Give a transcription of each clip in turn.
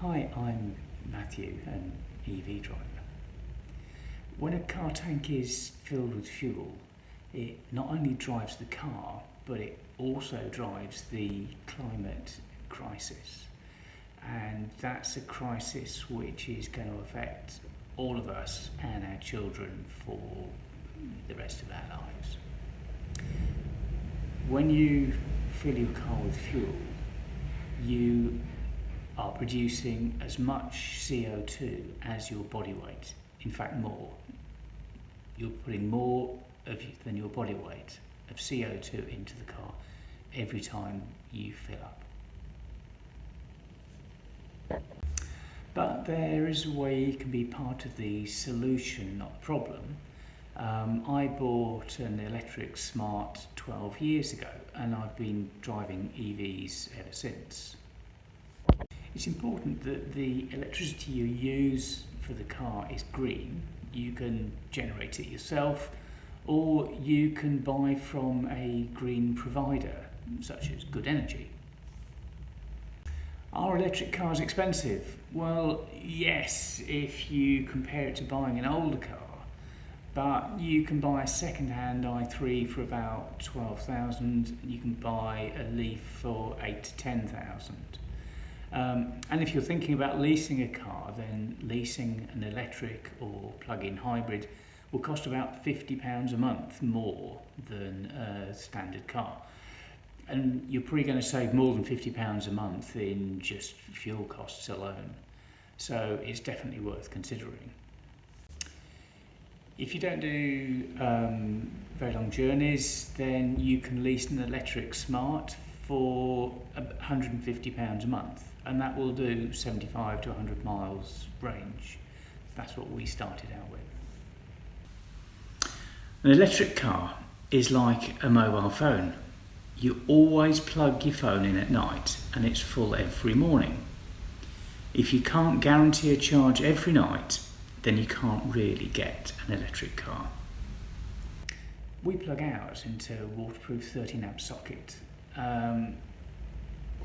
Hi, I'm Matthew, an EV driver. When a car tank is filled with fuel, it not only drives the car, but it also drives the climate crisis. And that's a crisis which is going to affect all of us and our children for the rest of our lives. When you fill your car with fuel, you are producing as much CO2 as your body weight. In fact, more. You're putting more than your body weight of CO2 into the car every time you fill up. But there is a way you can be part of the solution, not the problem. I bought an electric Smart 12 years ago, and I've been driving EVs ever since. It's important that the electricity you use for the car is green. You can generate it yourself, or you can buy from a green provider, such as Good Energy. Are electric cars expensive? Well, yes, if you compare it to buying an older car, but you can buy a second-hand i3 for about 12,000, and you can buy a Leaf for 8 to 10,000. And if you're thinking about leasing a car, then leasing an electric or plug-in hybrid will cost about £50 a month more than a standard car. And you're probably going to save more than £50 a month in just fuel costs alone. So it's definitely worth considering. If you don't do very long journeys, then you can lease an electric Smart for £150 a month, and that will do 75 to 100 miles range. That's what we started out with. An electric car is like a mobile phone. You always plug your phone in at night and it's full every morning. If you can't guarantee a charge every night, then you can't really get an electric car. We plug ours into a waterproof 13-amp socket,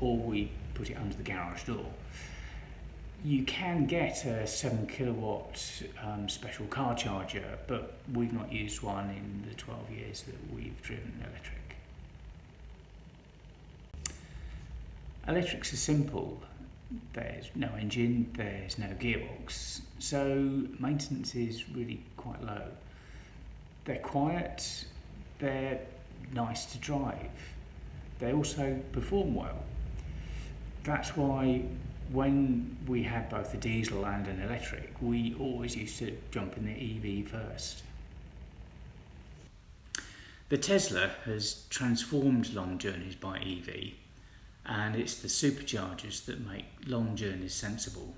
or we put it under the garage door. You can get a 7 kilowatt special car charger, but we've not used one in the 12 years that we've driven electric. Electrics are simple. There's no engine, there's no gearbox, so maintenance is really quite low. They're quiet, they're nice to drive. They also perform well. That's why when we had both a diesel and an electric, we always used to jump in the EV first. The Tesla has transformed long journeys by EV, and it's the superchargers that make long journeys sensible.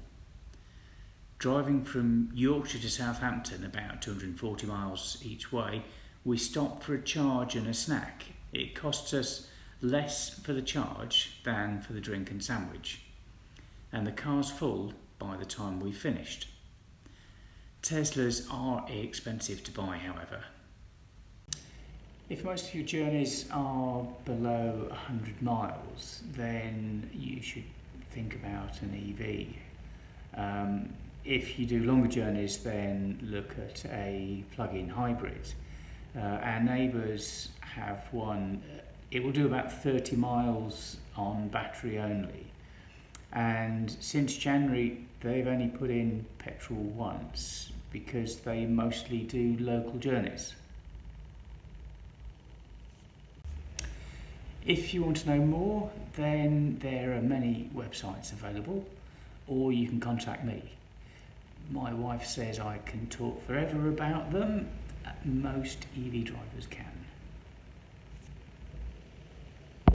Driving from Yorkshire to Southampton, about 240 miles each way, we stop for a charge and a snack. It costs us less for the charge than for the drink and sandwich, and the car's full by the time we've finished. Teslas are expensive to buy, however. If most of your journeys are below 100 miles, then you should think about an EV. If you do longer journeys, then look at a plug-in hybrid. Our neighbours have one. It will do about 30 miles on battery only. And since January, they've only put in petrol once because they mostly do local journeys. If you want to know more, then there are many websites available, or you can contact me. My wife says I can talk forever about them. Most EV drivers can.